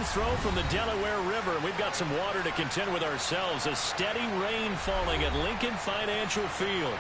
stone's throw from the Delaware River. We've got some water to contend with ourselves. A steady rain falling at Lincoln Financial Field.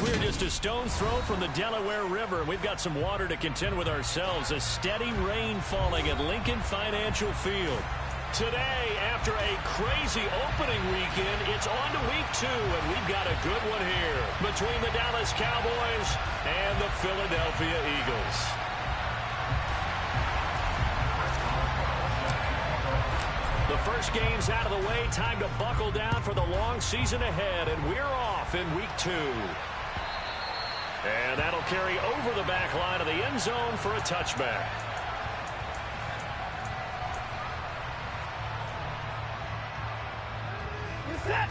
We're just a stone's throw from the Delaware River. We've got some water to contend with ourselves. A steady rain falling at Lincoln Financial Field. Today, after a crazy opening weekend, it's on to week 2, and we've got a good one here between the Dallas Cowboys and the Philadelphia Eagles. The first game's out of the way. Time to buckle down for the long season ahead, and we're off in week 2. And that'll carry over the back line of the end zone for a touchback. You're set.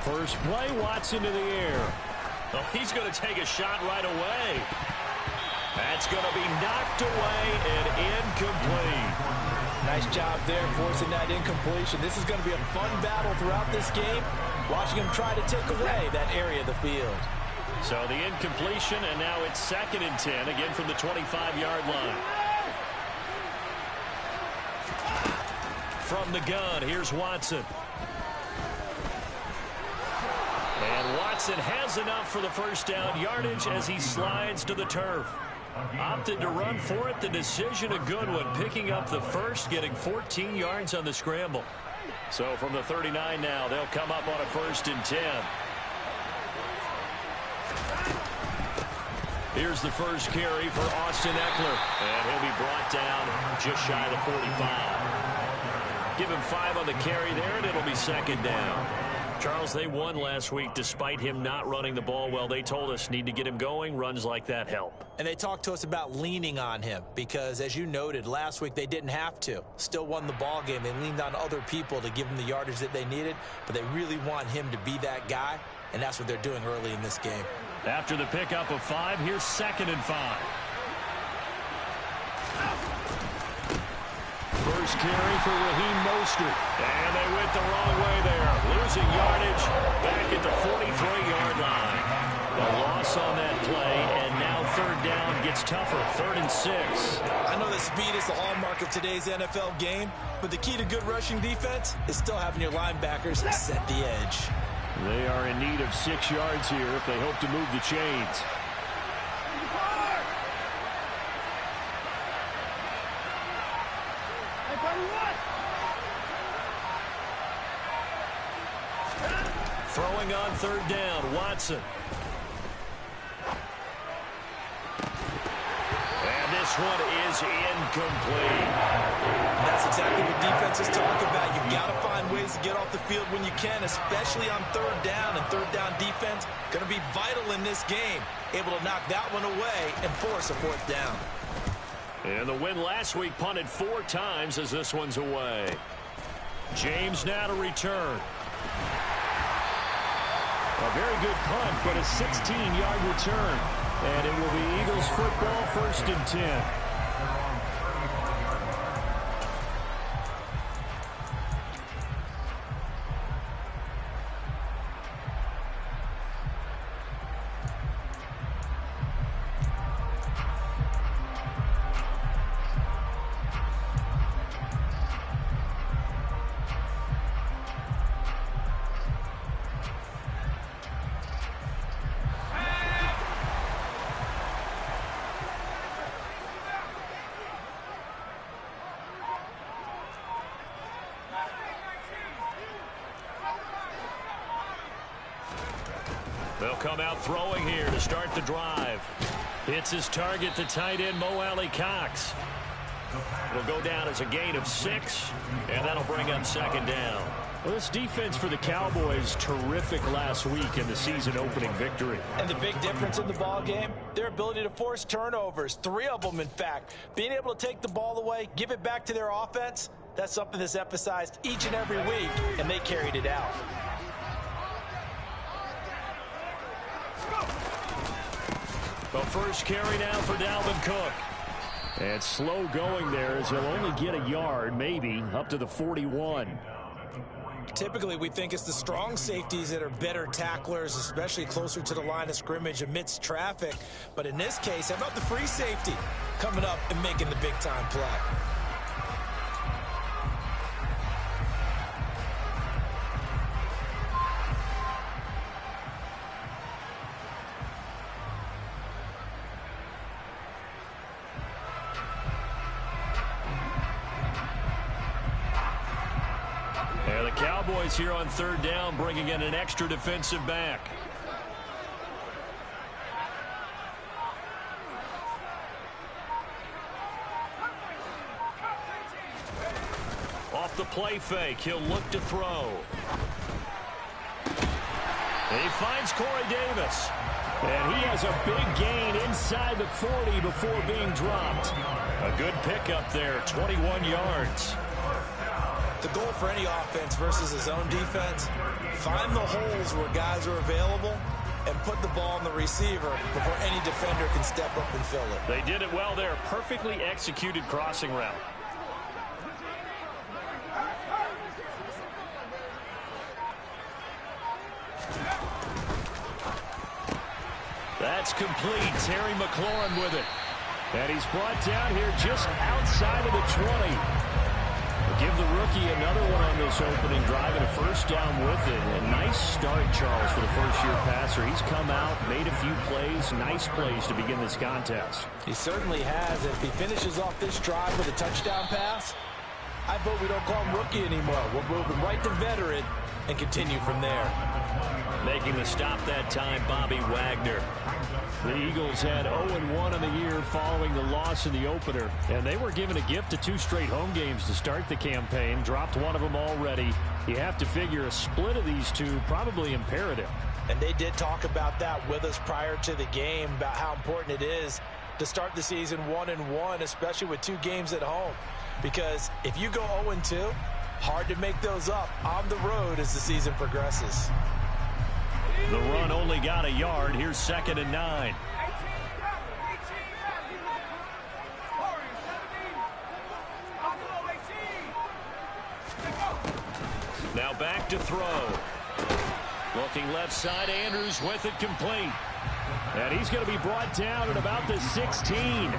First play, Watson to the air. Oh, he's going to take a shot right away. That's going to be knocked away and incomplete. Nice job there forcing that incompletion. This is going to be a fun battle throughout this game, watching him try to take away that area of the field. So the incompletion, and now it's 2nd and 10, again from the 25-yard line. From the gun, here's Watson. And Watson has enough for the first down yardage as he slides to the turf. Opted to run for it. The decision a good one. Picking up the first, getting 14 yards on the scramble. So from the 39 now, they'll come up on a 1st and 10. Here's the first carry for Austin Eckler. And he'll be brought down just shy of the 45. Give him 5 on the carry there, and it'll be 2nd down. Charles, they won last week despite him not running the ball well. They told us need to get him going. Runs like that help. And they talked to us about leaning on him because, as you noted, last week they didn't have to. Still won the ball game. They leaned on other people to give them the yardage that they needed, but they really want him to be that guy, and that's what they're doing early in this game. After the pickup of 5, here's 2nd and 5. First carry for Raheem Mostert. And they went the wrong way there. Losing yardage back at the 43-yard line. A loss on that play, and now 3rd down gets tougher. 3rd and 6. I know that speed is the hallmark of today's NFL game, but the key to good rushing defense is still having your linebackers set the edge. They are in need of 6 yards here if they hope to move the chains. Throwing on 3rd down, Watson. And this this one is incomplete. That's exactly what defenses talk about. You've got to find ways to get off the field when you can, especially on third down. And third down defense going to be vital in this game. Able to knock that one away and force a fourth down. And the win last week punted 4 times as this one's away. James now to return. A very good punt, but a 16-yard return. And it will be Eagles football, 1st and 10. They'll come out throwing here to start the drive. Hits his target, the tight end, Mo Alley-Cox. It'll go down as a gain of 6, and that'll bring up 2nd down. Well, this defense for the Cowboys, terrific last week in the season-opening victory. And the big difference in the ball game, their ability to force turnovers, 3 of them, in fact. Being able to take the ball away, give it back to their offense, that's something that's emphasized each and every week, and they carried it out. The first carry now for Dalvin Cook. And slow going there as he'll only get a yard, maybe, up to the 41. Typically, we think it's the strong safeties that are better tacklers, especially closer to the line of scrimmage amidst traffic. But in this case, how about the free safety coming up and making the big-time play? And the Cowboys here on 3rd down, bringing in an extra defensive back. Off the play fake, he'll look to throw. And he finds Corey Davis. And he has a big gain inside the 40 before being dropped. A good pickup there, 21 yards. The goal for any offense versus his own defense, find the holes where guys are available and put the ball on the receiver before any defender can step up and fill it. They did it well there. Perfectly executed crossing route. That's complete. Terry McLaurin with it. And he's brought down here just outside of the 20. Give the rookie another one on this opening drive and a 1st down with it. A nice start, Charles, for the first-year passer. He's come out, made a few plays, nice plays to begin this contest. He certainly has. If he finishes off this drive with a touchdown pass, I vote we don't call him rookie anymore. We'll move him right to veteran and continue from there. Making the stop that time, Bobby Wagner. The Eagles had 0-1 on the year following the loss in the opener, and they were given a gift of 2 straight home games to start the campaign. Dropped one of them already. You have to figure a split of these 2 probably imperative. And they did talk about that with us prior to the game, about how important it is to start the season 1-1, especially with 2 games at home. Because if you go 0-2, hard to make those up on the road as the season progresses. The run only got a yard. Here's 2nd and 9. Now back to throw. Looking left side, Andrews with it complete. And he's going to be brought down at about the 16.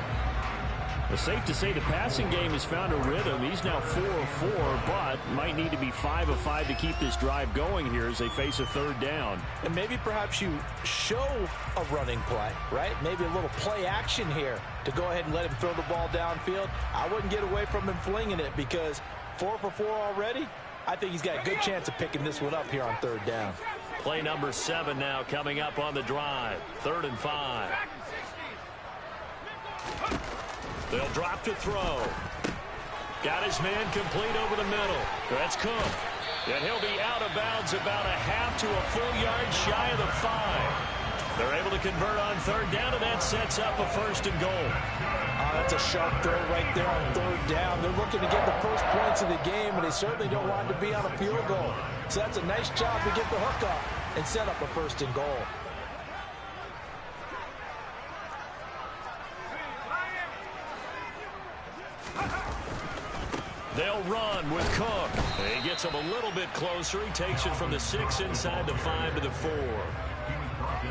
It's safe to say the passing game has found a rhythm. He's now 4 of 4, but might need to be 5 of 5 to keep this drive going here as they face a 3rd down. And maybe perhaps you show a running play, right? Maybe a little play action here to go ahead and let him throw the ball downfield. I wouldn't get away from him flinging it because 4 for 4 already. I think he's got a good chance of picking this one up here on 3rd down. Play number 7 now coming up on the drive. 3rd and 5. They'll drop to throw. Got his man complete over the middle. That's Cook. And he'll be out of bounds about a half to a full yard shy of the 5. They're able to convert on third down, and that sets up a first and goal. That's a sharp throw right there on third down. They're looking to get the first points of the game, and they certainly don't want to be on a field goal. So that's a nice job to get the hook up and set up a first and goal. They'll run with Cook. He gets him a little bit closer. He takes it from the 6 inside the 5 to the 4.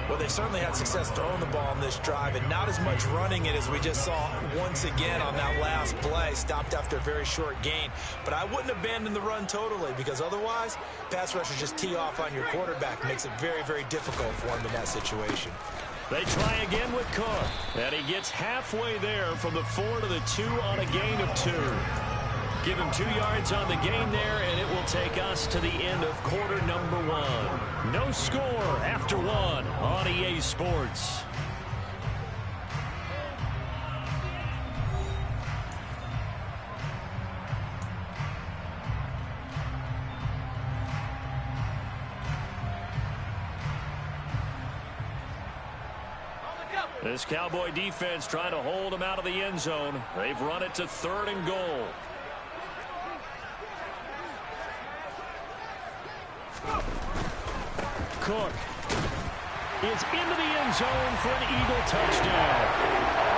Well, they certainly had success throwing the ball on this drive, and not as much running it as we just saw once again on that last play. Stopped after a very short gain. But I wouldn't abandon the run totally, because otherwise, pass rushers just tee off on your quarterback. Makes it very, very difficult for him in that situation. They try again with Cook. And he gets halfway there from the 4 to the 2 on a gain of 2. Give him 2 yards on the gain there, and it will take us to the end of quarter number 1. No score after 1 on EA Sports. This Cowboy defense trying to hold him out of the end zone. They've run it to 3rd and goal. Cook is into the end zone for an Eagle touchdown.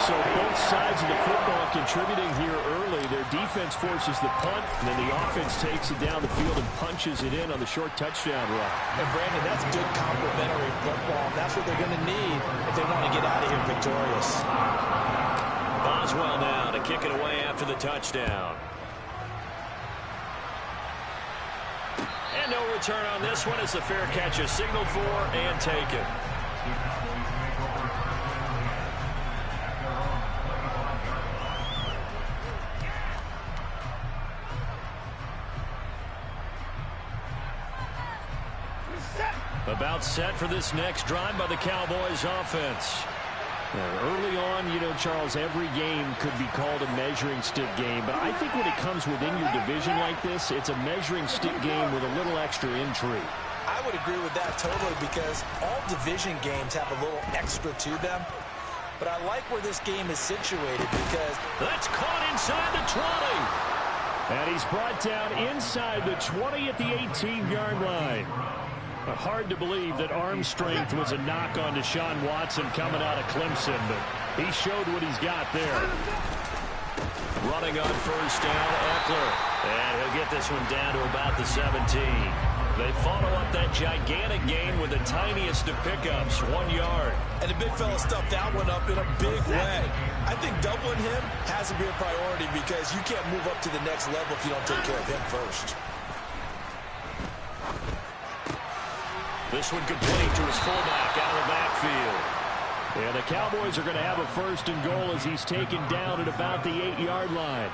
So both sides of the football contributing here early. Their defense forces the punt, and then the offense takes it down the field and punches it in on the short touchdown run. And Brandon, that's good complementary football. That's what they're going to need if they want to get out of here victorious. Boswell now to kick it away after the touchdown. And no return on this one. It's a fair catch, a signal for and taken. About set for this next drive by the Cowboys offense. Early on, you know, Charles, every game could be called a measuring stick game. But I think when it comes within your division like this, it's a measuring stick game with a little extra intrigue. I would agree with that totally, because all division games have a little extra to them. But I like where this game is situated because... That's caught inside the 20. And he's brought down inside the 20 at the 18-yard line. Hard to believe that arm strength was a knock on Deshaun Watson coming out of Clemson, but he showed what he's got there. Running on first down, Eckler. And he'll get this one down to about the 17. They follow up that gigantic gain with the tiniest of pickups, 1 yard. And the big fella stuffed that one up in a big way. I think doubling him has to be a priority because you can't move up to the next level if you don't take care of him first. This one complete to his fullback out of the backfield. And the Cowboys are going to have a first and goal as he's taken down at about the 8-yard line.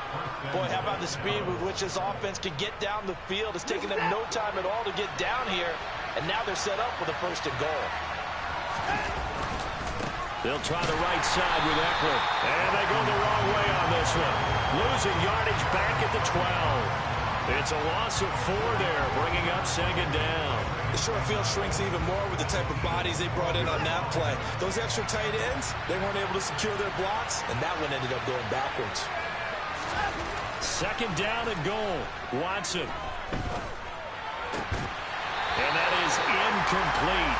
Boy, how about the speed with which this offense can get down the field? It's taken them no time at all to get down here. And now they're set up with a first and goal. They'll try the right side with Eckler. And they go the wrong way on this one. Losing yardage back at the 12. It's a loss of 4 there, bringing up 2nd down. The short field shrinks even more with the type of bodies they brought in on that play. Those extra tight ends, they weren't able to secure their blocks, and that one ended up going backwards. 2nd down and goal. Watson. And that is incomplete.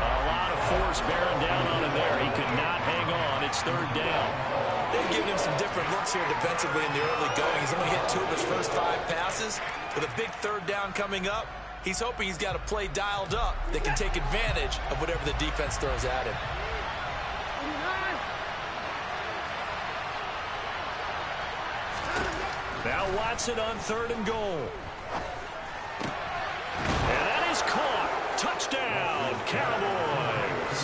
A lot of force bearing down on him there. He could not hang on. It's 3rd down. They've given him some different looks here defensively in the early going. He's only hit 2 of his first 5 passes. With a big 3rd down coming up, he's hoping he's got a play dialed up that can take advantage of whatever the defense throws at him. Now Watson on 3rd and goal. And that is caught. Touchdown, Cowboys.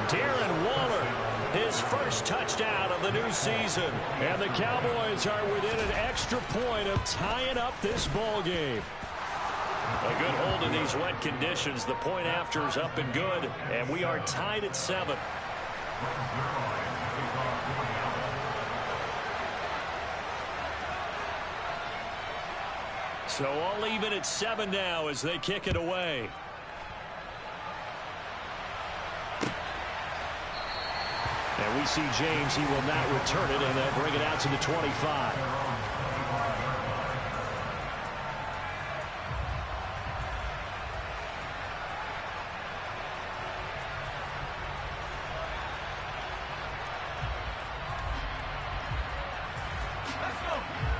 Darren Waller, his first touchdown of the new season. And the Cowboys are within an extra point of tying up this ball game. A good hold in these wet conditions. The point after is up and good, and we are tied at 7. So all even at 7 now as they kick it away. And we see James. He will not return it, and they'll bring it out to the 25.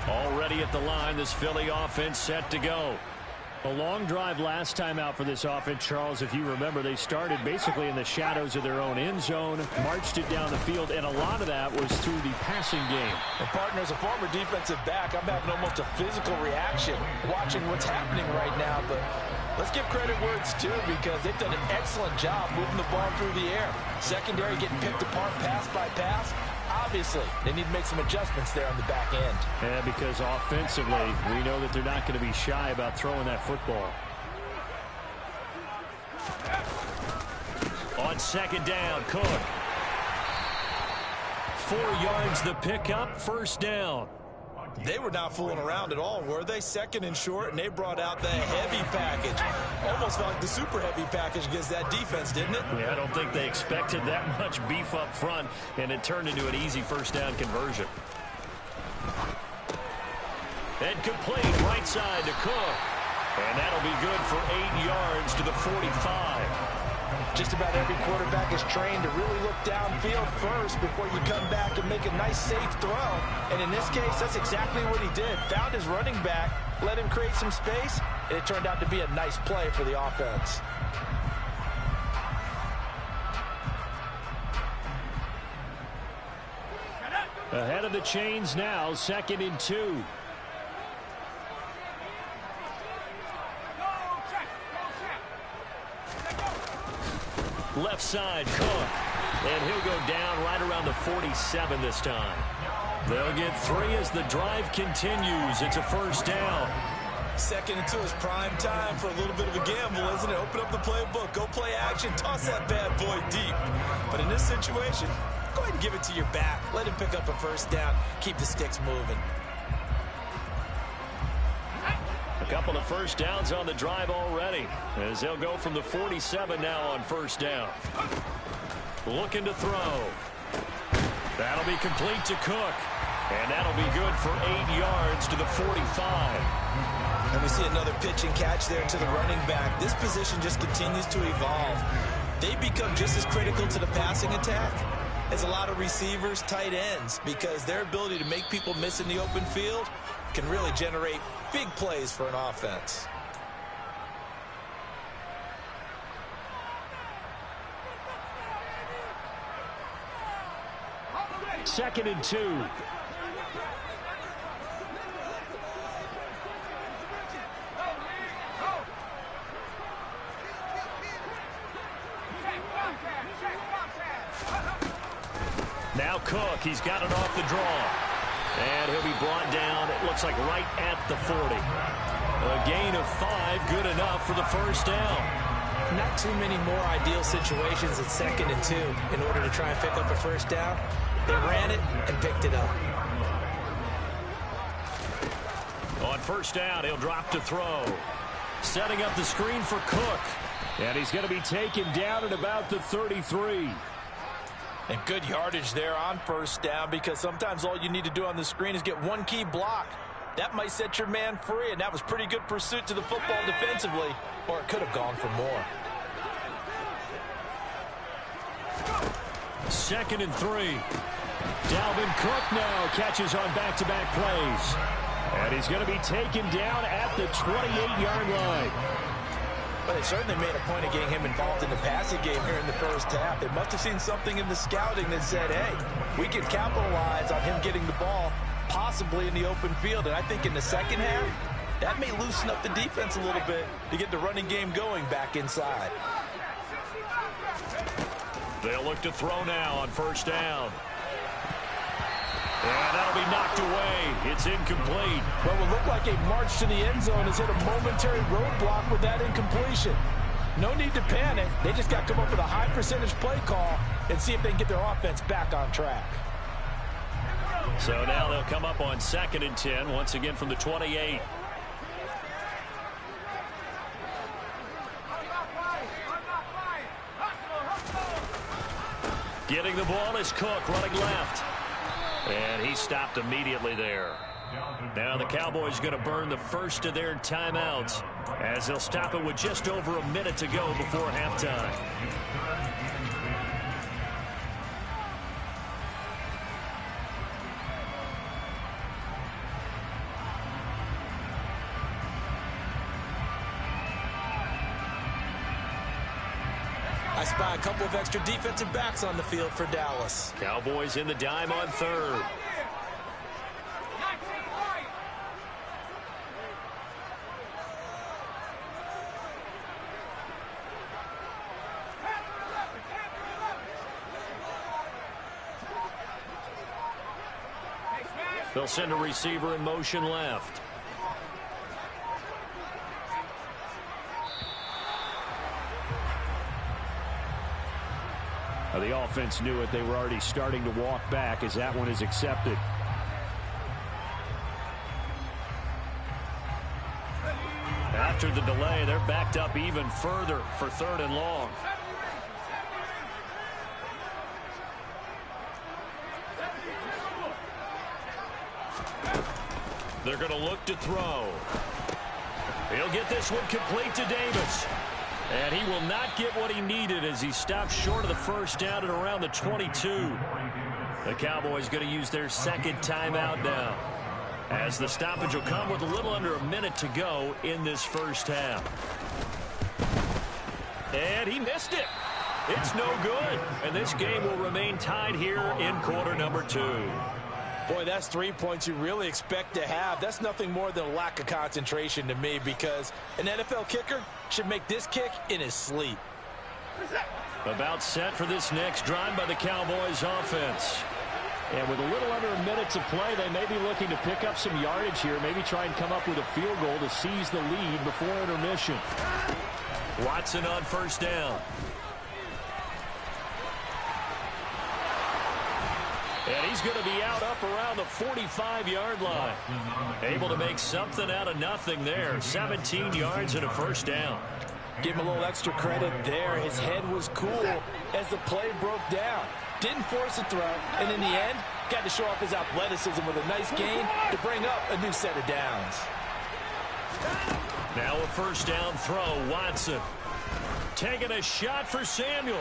Already at the line, this Philly offense set to go. A long drive last time out for this offense, Charles. If you remember, they started basically in the shadows of their own end zone, marched it down the field, and a lot of that was through the passing game. And partner, as a former defensive back, I'm having almost a physical reaction watching what's happening right now. But let's give credit where it's due, because they've done an excellent job moving the ball through the air. Secondary getting picked apart pass by pass. Obviously, they need to make some adjustments there on the back end. Yeah, because offensively, we know that they're not going to be shy about throwing that football. On second down, Cook. 4 yards the pickup, first down. They were not fooling around at all, were they? Second and short, and they brought out the heavy package. Almost felt like the super heavy package against that defense, didn't it? Yeah, I don't think they expected that much beef up front, and it turned into an easy first down conversion. And complete right side to Cook. And that'll be good for 8 yards to the 45. Just about every quarterback is trained to really look downfield first before you come back and make a nice, safe throw. And in this case, that's exactly what he did. Found his running back, let him create some space, and it turned out to be a nice play for the offense. Ahead of the chains now, 2nd and 2. Left side, Cook. And he'll go down right around the 47 this time. They'll get 3 as the drive continues. It's a first down. 2nd and 2 is prime time for a little bit of a gamble, isn't it? Open up the playbook, go play action, toss that bad boy deep. But in this situation, go ahead and give it to your back. Let him pick up a first down. Keep the sticks moving. A couple of first downs on the drive already, as they'll go from the 47 now on first down. Looking to throw. That'll be complete to Cook. And that'll be good for 8 yards to the 45. And we see another pitch and catch there to the running back. This position just continues to evolve. They become just as critical to the passing attack as a lot of receivers, tight ends, because their ability to make people miss in the open field can really generate big plays for an offense. Second and 2. Now Cook, he's got it off the draw. And he'll be brought down, it looks like right at the 40. A gain of 5, good enough for the first down. Not too many more ideal situations at 2nd and 2 in order to try and pick up a first down. They ran it and picked it up. On first down, he'll drop to throw. Setting up the screen for Cook. And he's going to be taken down at about the 33. And good yardage there on first down, because sometimes all you need to do on the screen is get one key block. That might set your man free, and that was pretty good pursuit to the football defensively, or it could have gone for more. 2nd and 3. Dalvin Cook now catches on back-to-back plays. And he's going to be taken down at the 28-yard line. But they certainly made a point of getting him involved in the passing game here in the first half. They must have seen something in the scouting that said, hey, we can capitalize on him getting the ball possibly in the open field. And I think in the second half, that may loosen up the defense a little bit to get the running game going back inside. They'll look to throw now on first down. And that'll be knocked away. It's incomplete. What will look like a march to the end zone has hit a momentary roadblock with that incompletion. No need to panic. They just got to come up with a high percentage play call and see if they can get their offense back on track. So now they'll come up on 2nd and 10, once again from the 28. Getting the ball is Cook running left. And he stopped immediately there. Now the Cowboys going to burn the first of their timeouts as they'll stop it with just over a minute to go before halftime. I spy a couple of extra defensive backs on the field for Dallas. Cowboys in the dime on third. They'll send a receiver in motion left. The offense knew it. They were already starting to walk back as that one is accepted. After the delay, they're backed up even further for third and long. They're going to look to throw. He'll get this one complete to Davis. And he will not get what he needed as he stopped short of the first down at around the 22. The Cowboys going to use their second timeout now, as the stoppage will come with a little under a minute to go in this first half. And he missed it. It's no good. And this game will remain tied here in quarter number 2. Boy, that's 3 points you really expect to have. That's nothing more than a lack of concentration to me, because an NFL kicker should make this kick in his sleep. About set for this next drive by the Cowboys offense. And with a little under a minute to play, they may be looking to pick up some yardage here, maybe try and come up with a field goal to seize the lead before intermission. Watson on first down. And he's going to be out up around the 45-yard line. Able to make something out of nothing there. 17 yards and a first down. Give him a little extra credit there. His head was cool as the play broke down. Didn't force a throw, and in the end, got to show off his athleticism with a nice gain to bring up a new set of downs. Now a first down throw, Watson. Taking a shot for Samuel.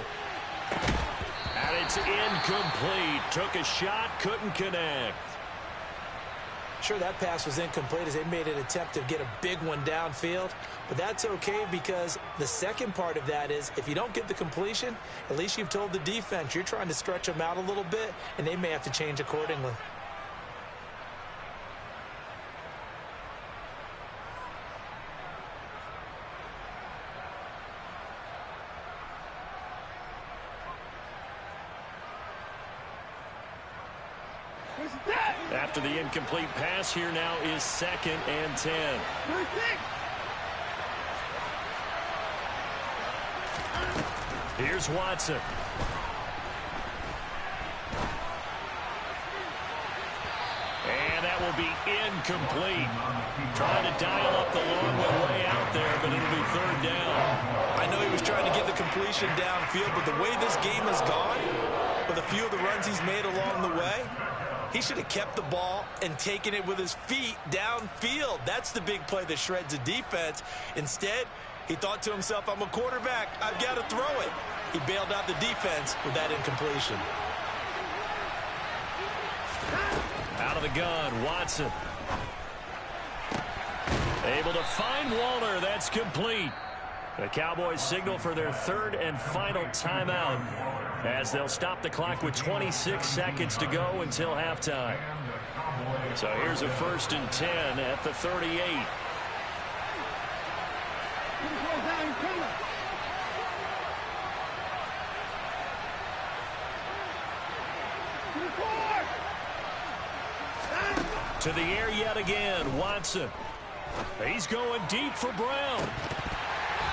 And it's incomplete. Took a shot, couldn't connect. Sure, that pass was incomplete as they made an attempt to get a big one downfield. But that's okay, because the second part of that is if you don't get the completion, at least you've told the defense you're trying to stretch them out a little bit, and they may have to change accordingly. After the incomplete pass, here now is 2nd and 10. Here's Watson. And that will be incomplete. Trying to dial up the long way out there, but it'll be third down. I know he was trying to get the completion downfield, but the way this game has gone, with a few of the runs he's made along the way, he should have kept the ball and taken it with his feet downfield. That's the big play that shreds a defense. Instead, he thought to himself, I'm a quarterback. I've got to throw it. He bailed out the defense with that incompletion. Out of the gun, Watson. Able to find Waller. That's complete. The Cowboys signal for their third and final timeout, as they'll stop the clock with 26 seconds to go until halftime. So here's a 1st and 10 at the 38. To the air yet again, Watson. He's going deep for Brown.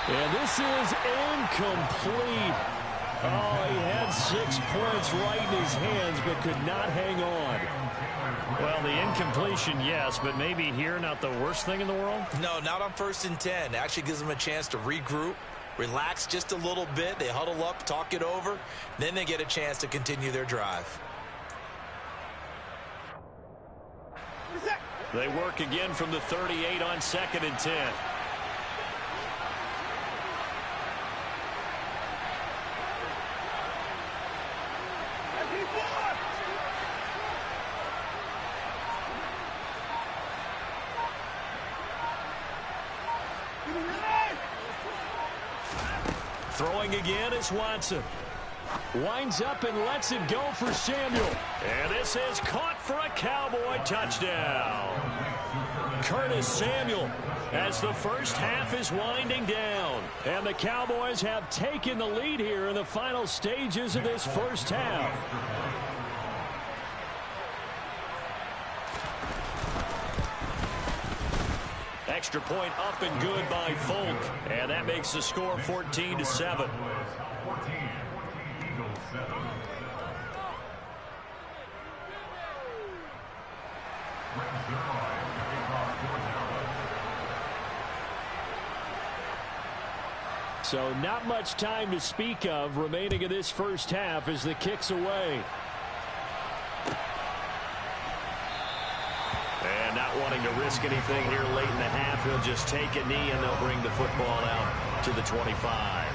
And this is incomplete. Oh, he had 6 points right in his hands, but could not hang on. Well, the incompletion, yes, but maybe here not the worst thing in the world? No, not on 1st and 10. Actually gives them a chance to regroup, relax just a little bit. They huddle up, talk it over. Then they get a chance to continue their drive. They work again from the 38 on 2nd and 10. Throwing again is Watson. Winds up and lets it go for Samuel. And this is caught for a Cowboy touchdown. Curtis Samuel as the first half is winding down. And the Cowboys have taken the lead here in the final stages of this first half. Extra point up and good by Folk. And that makes the score 14-7. So not much time to speak of remaining in this first half as the kick's away. And not wanting to risk anything here late in the half, he'll just take a knee and they'll bring the football out to the 25.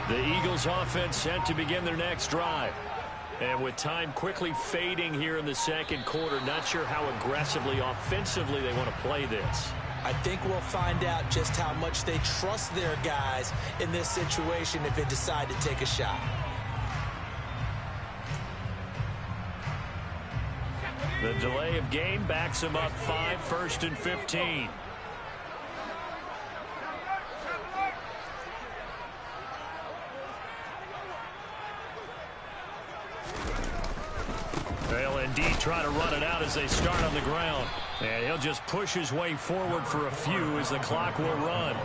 The Eagles offense set to begin their next drive. And with time quickly fading here in the second quarter, not sure how aggressively, offensively they want to play this. I think we'll find out just how much they trust their guys in this situation if they decide to take a shot. The delay of game backs them up 5, 1st and 15. They'll indeed try to run it out as they start on the ground. And he'll just push his way forward for a few as the clock will run.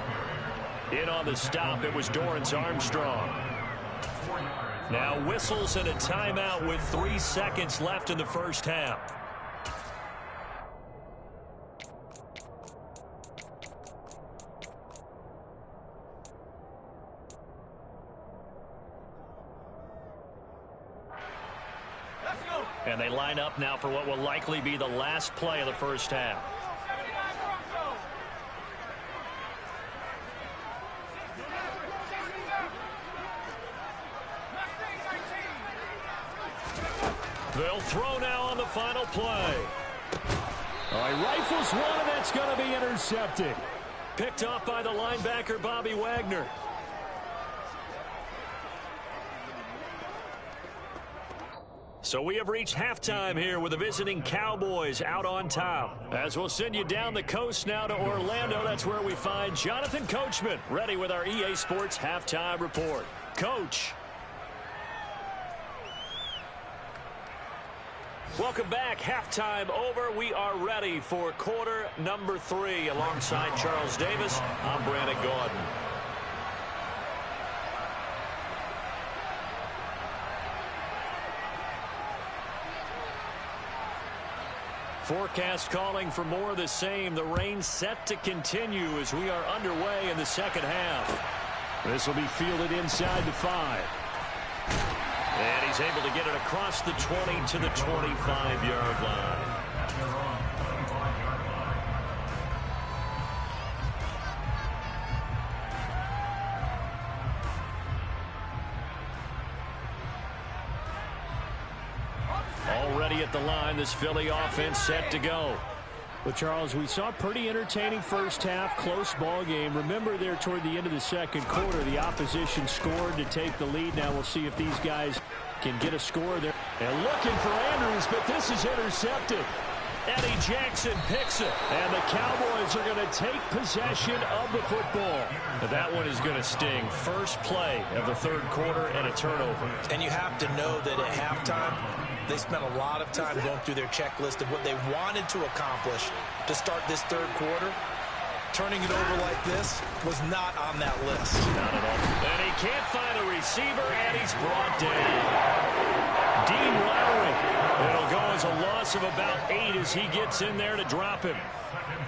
In on the stop, it was Dorrance Armstrong. Now whistles and a timeout with 3 seconds left in the first half. And they line up now for what will likely be the last play of the first half. They'll throw now on the final play. All right, rifles one, and that's going to be intercepted. Picked off by the linebacker, Bobby Wagner. So we have reached halftime here with the visiting Cowboys out on top. As we'll send you down the coast now to Orlando, that's where we find Jonathan Coachman, ready with our EA Sports Halftime Report. Coach. Welcome back. Halftime over. We are ready for quarter number 3. Alongside Charles Davis, I'm Brandon Gordon. Forecast calling for more of the same. The rain set to continue as we are underway in the second half. This will be fielded inside the 5. And he's able to get it across the 20 to the 25-yard line. Already at the line, this Philly offense set to go. Well, Charles, we saw a pretty entertaining first half, close ball game. Remember there toward the end of the second quarter, the opposition scored to take the lead. Now we'll see if these guys can get a score there. And looking for Andrews, but this is intercepted. Eddie Jackson picks it, and the Cowboys are going to take possession of the football. Now that one is going to sting. First play of the third quarter and a turnover. And you have to know that at halftime, they spent a lot of time going through their checklist of what they wanted to accomplish to start this third quarter. Turning it over like this was not on that list. Not at all. And he can't find a receiver, and he's brought down. Dean Lowry. It'll go as a loss of about 8 as he gets in there to drop him.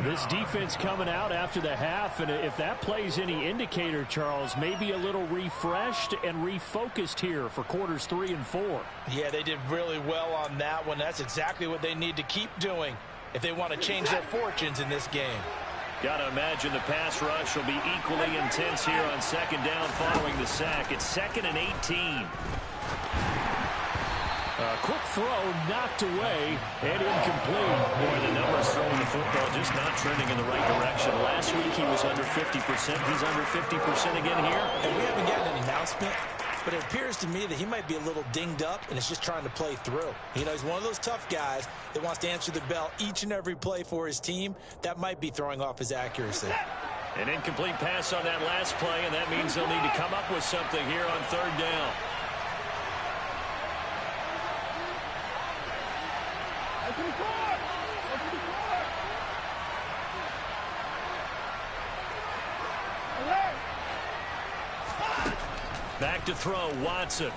This defense coming out after the half, and if that plays any indicator, Charles, maybe a little refreshed and refocused here for quarters 3 and 4. Yeah, they did really well on that one. That's exactly what they need to keep doing if they want to change their fortunes in this game. Got to imagine the pass rush will be equally intense here on second down following the sack. It's 2nd and 18. Quick throw knocked away and incomplete. Boy, the numbers throwing the football just not trending in the right direction. Last week he was under 50%. He's under 50% again here. And we haven't gotten an announcement, but it appears to me that he might be a little dinged up and is just trying to play through. You know, he's one of those tough guys that wants to answer the bell each and every play for his team. That might be throwing off his accuracy. An incomplete pass on that last play, and that means they'll need to come up with something here on third down. Back to throw, Watson.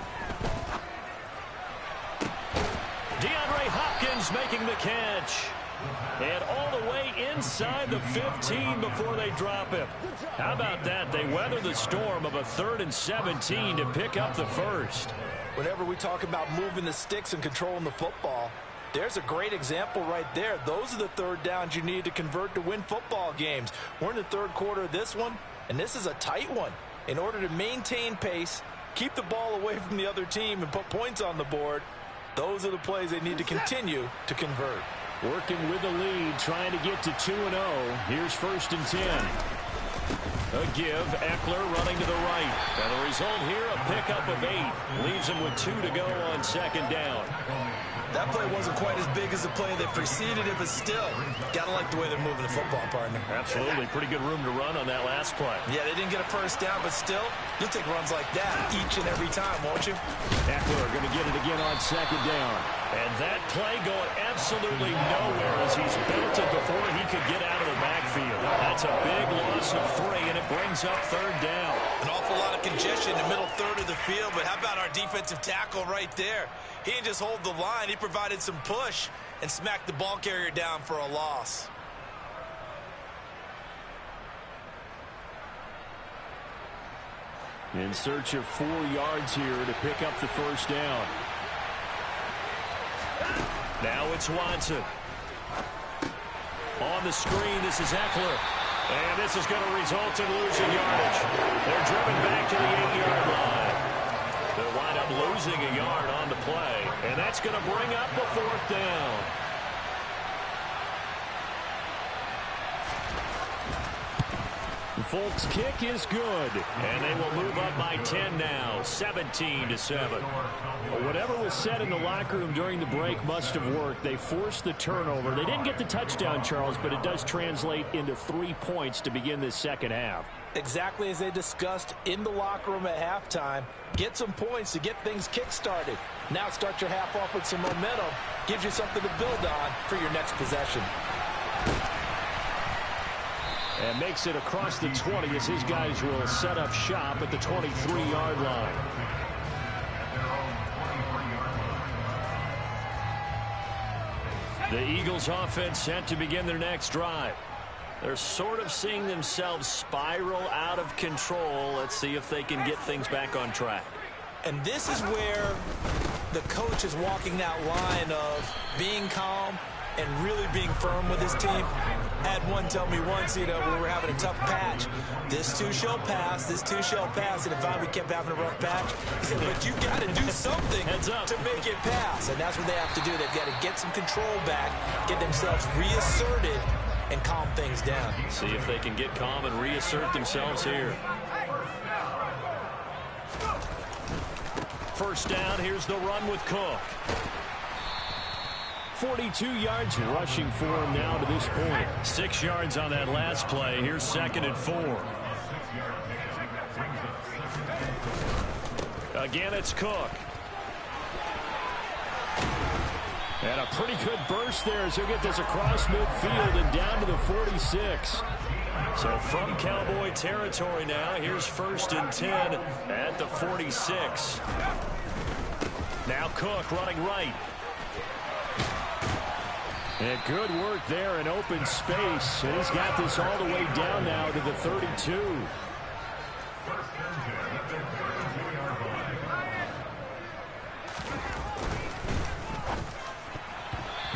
DeAndre Hopkins making the catch. And all the way inside the 15 before they drop him. How about that? They weather the storm of a 3rd and 17 to pick up the first. Whenever we talk about moving the sticks and controlling the football, there's a great example right there. Those are the third downs you need to convert to win football games. We're in the third quarter of this one, and this is a tight one. In order to maintain pace, keep the ball away from the other team, and put points on the board, those are the plays they need to continue to convert. Working with the lead, trying to get to 2-0. Here's 1st and 10. A give, Eckler running to the right. And the result here, a pickup of 8. Leaves him with 2 to go on second down. That play wasn't quite as big as the play that preceded it, but still, gotta like the way they're moving the football, partner. Absolutely. Pretty good room to run on that last play. Yeah, they didn't get a first down, but still, you'll take runs like that each and every time, won't you? Eckler going to get it again on second down. And that play going absolutely nowhere as he's belted before he could get out of the backfield. That's a big loss of 3, and it brings up third down. An awful lot of congestion in the middle third of the field, but how about our defensive tackle right there? He didn't just hold the line. He provided some push and smacked the ball carrier down for a loss. In search of 4 yards here to pick up the first down. Now it's Watson. On the screen, this is Eckler. And this is going to result in losing yardage. They're driven back to the 8-yard line. They'll wind up losing a yard on the play. And that's going to bring up the 4th down. Folks' kick is good, and they will move up by 10 now, 17-7. Well, whatever was said in the locker room during the break must have worked. They forced the turnover. They didn't get the touchdown, Charles, but it does translate into 3 points to begin this second half. Exactly as they discussed in the locker room at halftime. Get some points to get things kick-started. Now start your half off with some momentum. Gives you something to build on for your next possession. And makes it across the 20 as his guys will set up shop at the 23-yard line. The Eagles offense set to begin their next drive. They're sort of seeing themselves spiral out of control. Let's see if they can get things back on track. And this is where the coach is walking that line of being calm and really being firm with his team. Had one tell me once, you know, we were having a tough patch. This too shall pass, this too shall pass. And if we kept having a rough patch, he said, but you got to do something to make it pass. And that's what they have to do. They've got to get some control back, get themselves reasserted, and calm things down. See if they can get calm and reassert themselves here. First down, here's the run with Cook. 42 yards rushing for him now to this point. 6 yards on that last play. Here's 2nd and 4. Again, it's Cook. And a pretty good burst there as he'll get this across midfield and down to the 46. So from Cowboy territory now, here's 1st and 10 at the 46. Now Cook running right. And good work there in open space. And he's got this all the way down now to the 32.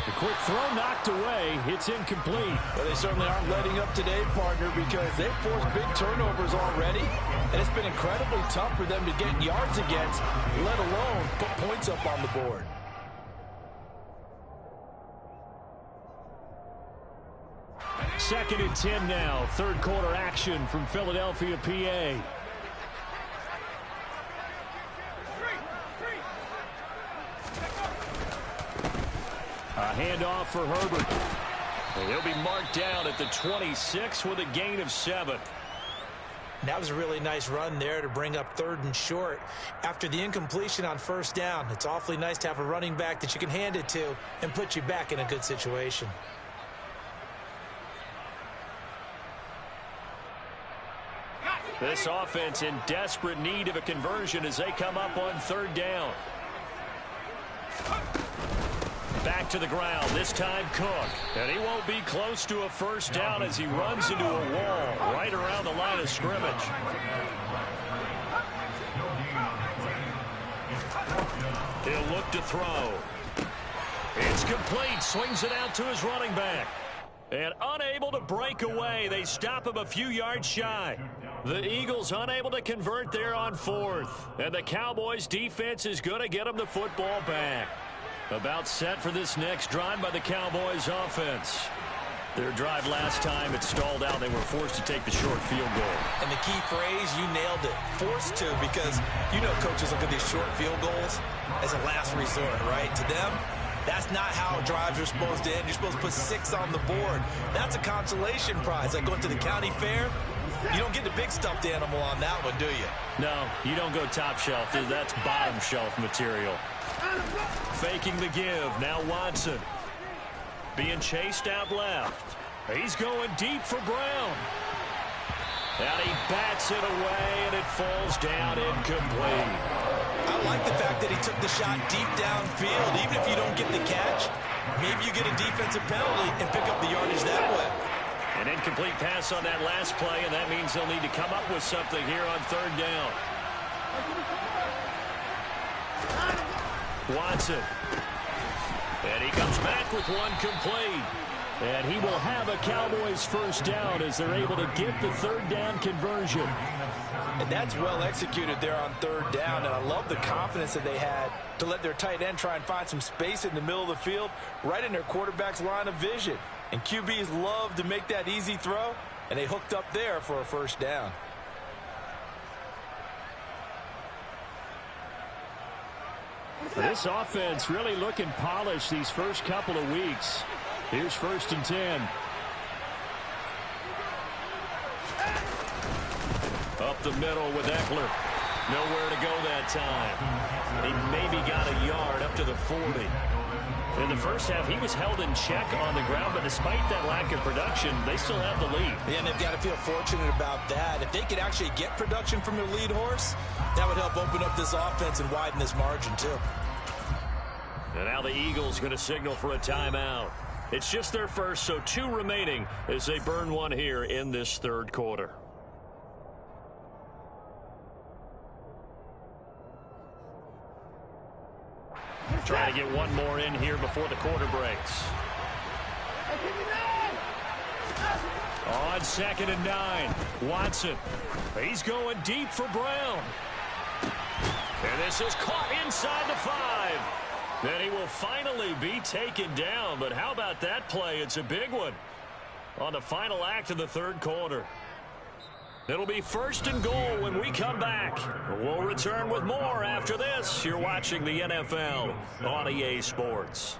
The quick throw knocked away. It's incomplete. Well, they certainly aren't letting up today, partner, because they've forced big turnovers already. And it's been incredibly tough for them to get yards against, let alone put points up on the board. Second and 10 now. Third quarter action from Philadelphia, PA. A handoff for Herbert. And he'll be marked down at the 26 with a gain of 7. That was a really nice run there to bring up 3rd and short. After the incompletion on 1st down, it's awfully nice to have a running back that you can hand it to and put you back in a good situation. This offense in desperate need of a conversion as they come up on 3rd down. Back to the ground, this time Cook. And he won't be close to a 1st down as he runs into a wall right around the line of scrimmage. He'll look to throw. It's complete, swings it out to his running back. And unable to break away, they stop him a few yards shy. The Eagles unable to convert there on 4th. And the Cowboys defense is going to get them the football back. About set for this next drive by the Cowboys offense. Their drive last time, it stalled out. They were forced to take the short field goal. And the key phrase, you nailed it. Forced to, because you know coaches look at these short field goals as a last resort, right? To them, that's not how drives are supposed to end. You're supposed to put 6 on the board. That's a consolation prize. Like going to the county fair, you don't get the big stuffed animal on that one, do you? No, you don't go top shelf. That's bottom shelf material. Faking the give. Now Watson. Being chased out left. He's going deep for Brown. And he bats it away, and it falls down incomplete. I like the fact that he took the shot deep downfield. Even if you don't get the catch, maybe you get a defensive penalty and pick up the yardage that way. An incomplete pass on that last play, and that means they'll need to come up with something here on 3rd down. Watson. And he comes back with one complete. And he will have a Cowboys 1st down as they're able to get the 3rd down conversion. And that's well executed there on 3rd down. And I love the confidence that they had to let their tight end try and find some space in the middle of the field, right in their quarterback's line of vision. And QBs love to make that easy throw, and they hooked up there for a 1st down. This offense really looking polished these first couple of weeks. Here's 1st and 10. Up the middle with Eckler. Nowhere to go that time. He maybe got a yard up to the 40. In the first half, he was held in check on the ground, but despite that lack of production, they still have the lead. Yeah, and they've got to feel fortunate about that. If they could actually get production from their lead horse, that would help open up this offense and widen this margin, too. And now the Eagles going to signal for a timeout. It's just their first, so 2 remaining as they burn one here in this 3rd quarter. Trying to get one more in here before the quarter breaks. 2nd and 9. Watson. He's going deep for Brown. And this is caught inside the 5. Then he will finally be taken down. But how about that play? It's a big one on the final act of the 3rd quarter. It'll be 1st and goal when we come back. We'll return with more after this. You're watching the NFL on EA Sports.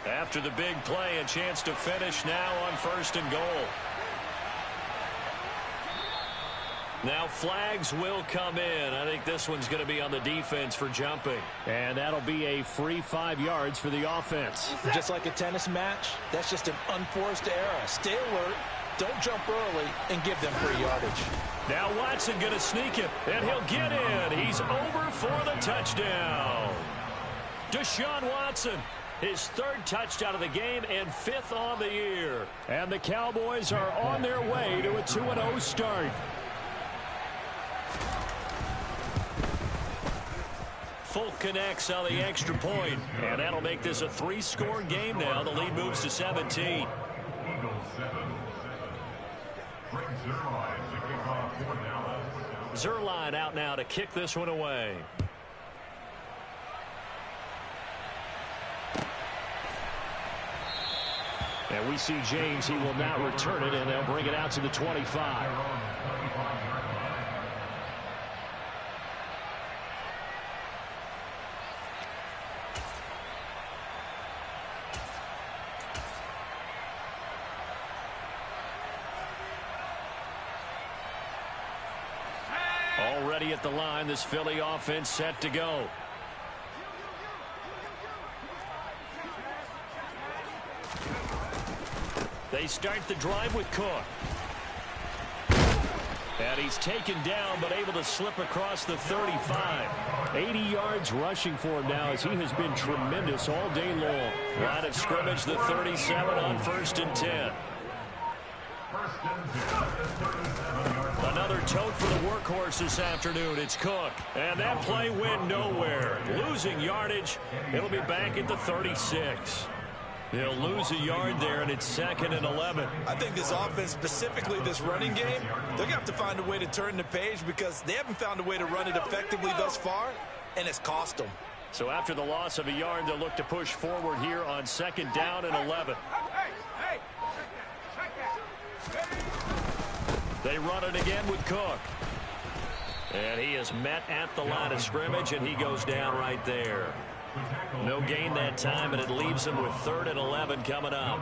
After the big play, a chance to finish now on 1st and goal. Now flags will come in. I think this one's going to be on the defense for jumping. And that'll be a free 5 yards for the offense. Just like a tennis match, that's just an unforced error. Stay alert, don't jump early, and give them free yardage. Now Watson going to sneak it, and he'll get in. He's over for the touchdown. Deshaun Watson, his 3rd touchdown of the game and 5th on the year. And the Cowboys are on their way to a 2-0 start. Folk connects on the extra point, and that'll make this a 3-score game now. The lead moves to 17. Zerline out now to kick this one away. And we see James. He will not return it, and they'll bring it out to the 25. Already at the line, this Philly offense set to go. They start the drive with Cook. And he's taken down, but able to slip across the 35. 80 yards rushing for him now, as he has been tremendous all day long. Line of scrimmage, the 37 on 1st and 10. Another tote for the workhorse this afternoon. It's Cook. And that play went nowhere. Losing yardage. It'll be back at the 36. They'll lose a yard there, and it's 2nd and 11. I think this offense, specifically this running game, they're going to have to find a way to turn the page because they haven't found a way to run it effectively thus far, and it's cost them. So after the loss of a yard, they'll look to push forward here on 2nd down and 11. They run it again with Cook. And he is met at the line of scrimmage, and he goes down right there. No gain that time, and it leaves him with 3rd and 11 coming up.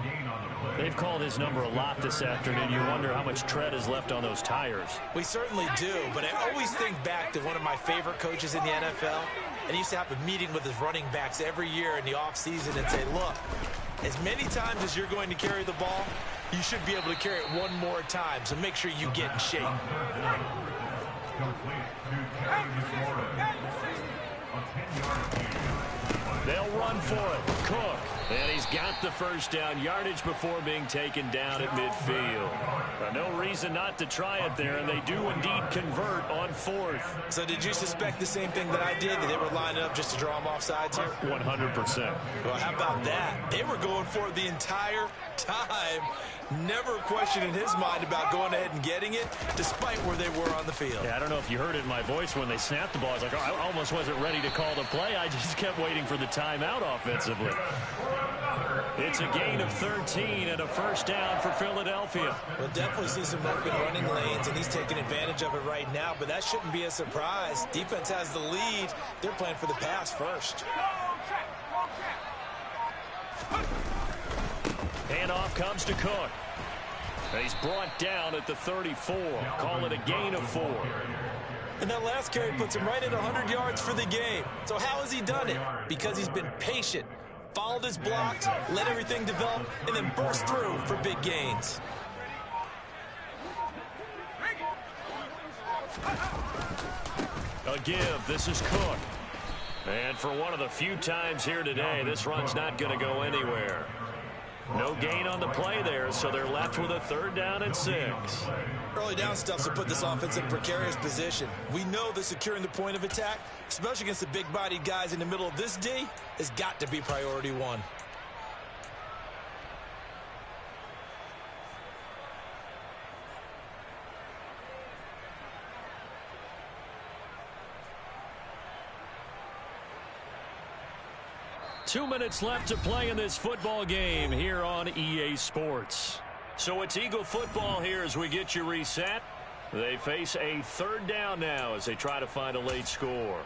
They've called his number a lot this afternoon. You wonder how much tread is left on those tires. We certainly do, but I always think back to one of my favorite coaches in the NFL. And he used to have a meeting with his running backs every year in the offseason and say, look, as many times as you're going to carry the ball, you should be able to carry it one more time, so make sure you get in shape. They'll run for it. Cook. And he's got the 1st down yardage before being taken down at midfield. No reason not to try it there, and they do indeed convert on 4th. So did you suspect the same thing that I did, that they were lining up just to draw them off sides here? 100%. Well, how about that? They were going for it the entire time. Never a question in his mind about going ahead and getting it, despite where they were on the field. Yeah, I don't know if you heard it in my voice when they snapped the ball. I was like, oh, I almost wasn't ready to call the play. I just kept waiting for the timeout offensively. It's a gain of 13 and a 1st down for Philadelphia. We'll definitely see some open running lanes, and he's taking advantage of it right now, but that shouldn't be a surprise. Defense has the lead. They're playing for the pass first. Handoff comes to Cook. He's brought down at the 34. Call it a gain of 4. And that last carry puts him right at 100 yards for the game. So how has he done it? Because he's been patient, followed his blocks, let everything develop, and then burst through for big gains. A give. This is Cook. And for one of the few times here today, this run's not going to go anywhere. No gain on the play there, so they're left with a 3rd down and 6. Early down stuff to put this offense in a precarious position. We know that securing the point of attack, especially against the big-bodied guys in the middle of this D, has got to be priority 1. Two minutes left to play in this football game here on EA Sports. So it's Eagle football here as we get you reset. They face a 3rd down now as they try to find a late score.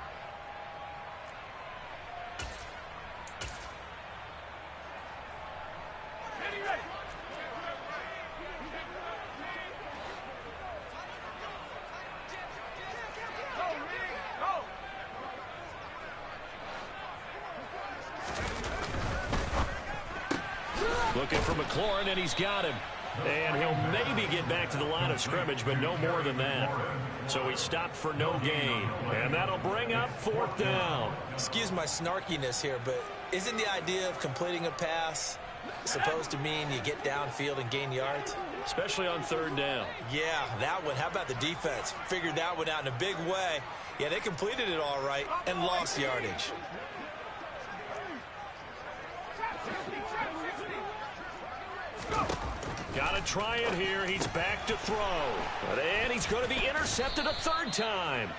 Looking for McLaurin, and he's got him. And he'll maybe get back to the line of scrimmage, but no more than that. So he stopped for no gain. And that'll bring up 4th down. Excuse my snarkiness here, but isn't the idea of completing a pass supposed to mean you get downfield and gain yards? Especially on 3rd down. Yeah, that one. How about the defense? Figured that one out in a big way. Yeah, they completed it all right and lost yardage. Got to try it here. He's back to throw. And he's going to be intercepted a 3rd time.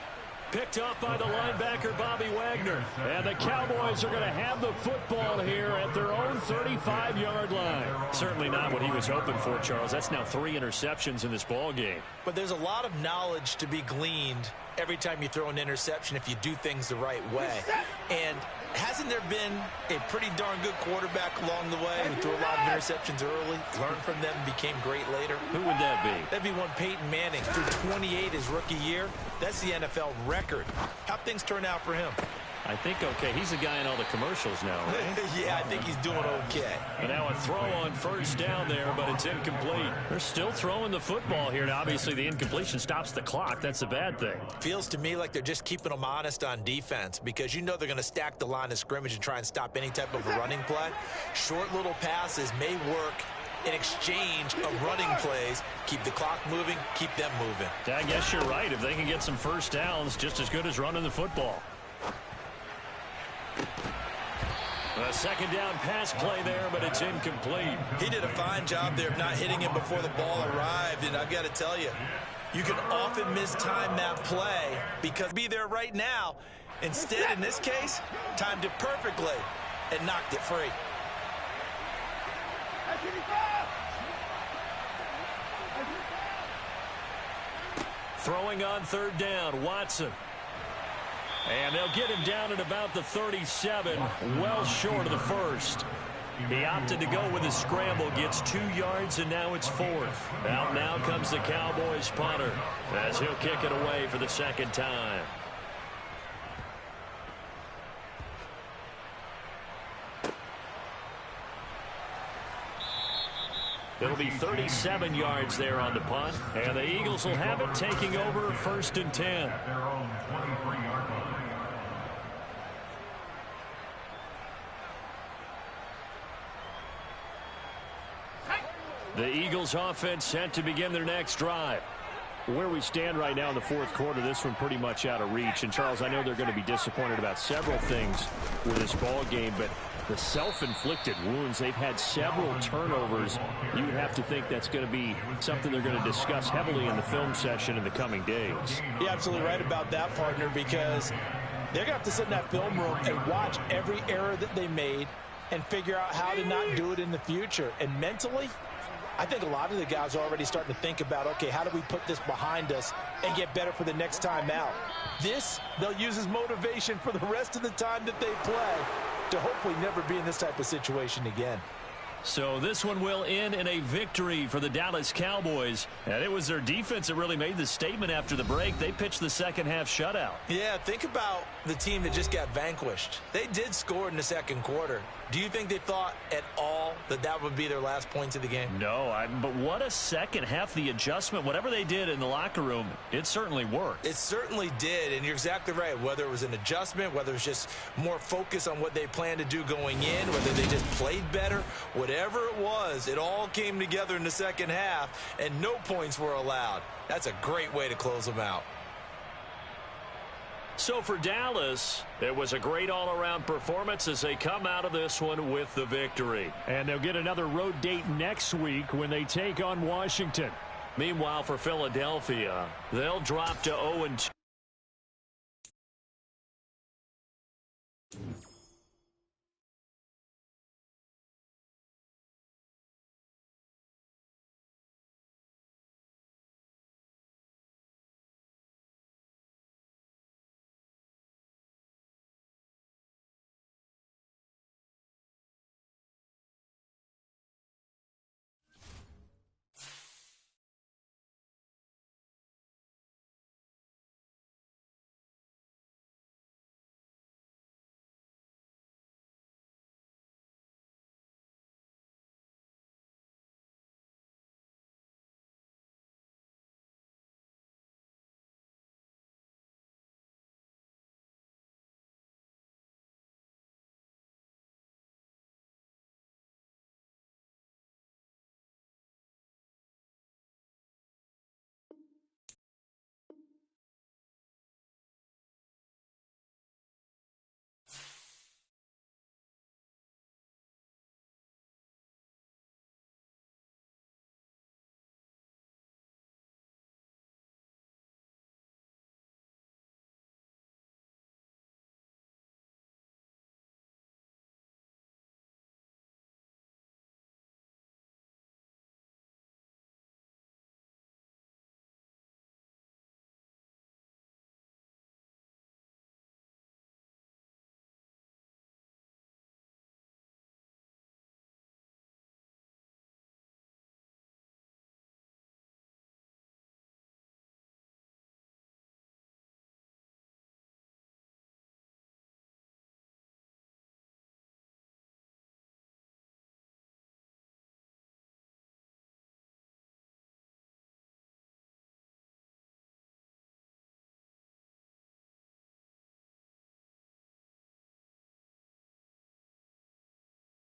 Picked up by the linebacker, Bobby Wagner. And the Cowboys are going to have the football here at their own 35-yard line. Certainly not what he was hoping for, Charles. That's now 3 interceptions in this ball game. But there's a lot of knowledge to be gleaned every time you throw an interception if you do things the right way. And hasn't there been a pretty darn good quarterback along the way who threw a lot of interceptions early, learned from them, and became great later? Who would that be? That'd be one Peyton Manning, threw 28 his rookie year. That's the NFL record. How'd things turn out for him? I think okay. He's the guy in all the commercials now, right? Yeah, I think he's doing okay. And now a throw on 1st down there, but it's incomplete. They're still throwing the football here, and obviously the incompletion stops the clock. That's a bad thing. Feels to me like they're just keeping them honest on defense because you know they're going to stack the line of scrimmage and try and stop any type of a running play. Short little passes may work in exchange of running plays. Keep the clock moving, keep them moving. I guess you're right. If they can get some 1st downs, just as good as running the football. A 2nd down pass play there, but it's incomplete. He did a fine job there of not hitting it before the ball arrived, and I've got to tell you, you can often mistime that play because be there right now. Instead, in this case, timed it perfectly and knocked it free. Throwing on 3rd down, Watson. And they'll get him down at about the 37, well short of the 1st. He opted to go with a scramble, gets 2 yards, and now it's 4th. Out now comes the Cowboys punter as he'll kick it away for the 2nd time. It'll be 37 yards there on the punt, and the Eagles will have it taking over 1st and 10. The Eagles offense set to begin their next drive. Where we stand right now in the 4th quarter, this one pretty much out of reach. And, Charles, I know they're going to be disappointed about several things with this ball game, but the self-inflicted wounds, they've had several turnovers. You would have to think that's going to be something they're going to discuss heavily in the film session in the coming days. You're absolutely right about that, partner, because they're going to have to sit in that film room and watch every error that they made and figure out how to not do it in the future. And mentally, I think a lot of the guys are already starting to think about, okay, how do we put this behind us and get better for the next time out? This, they'll use as motivation for the rest of the time that they play to hopefully never be in this type of situation again. So this one will end in a victory for the Dallas Cowboys. And it was their defense that really made the statement after the break. They pitched the 2nd half shutout. Yeah, think about the team that just got vanquished. They did score in the 2nd quarter, Do you think they thought at all that that would be their last points of the game? No, but what a second half. The adjustment, whatever they did in the locker room, it certainly worked. It certainly did, and you're exactly right. Whether it was an adjustment, whether it was just more focus on what they planned to do going in, whether they just played better, whatever it was, it all came together in the second half, and no points were allowed. That's a great way to close them out. So for Dallas, it was a great all-around performance as they come out of this one with the victory. And they'll get another road date next week when they take on Washington. Meanwhile, for Philadelphia, they'll drop to 0-2.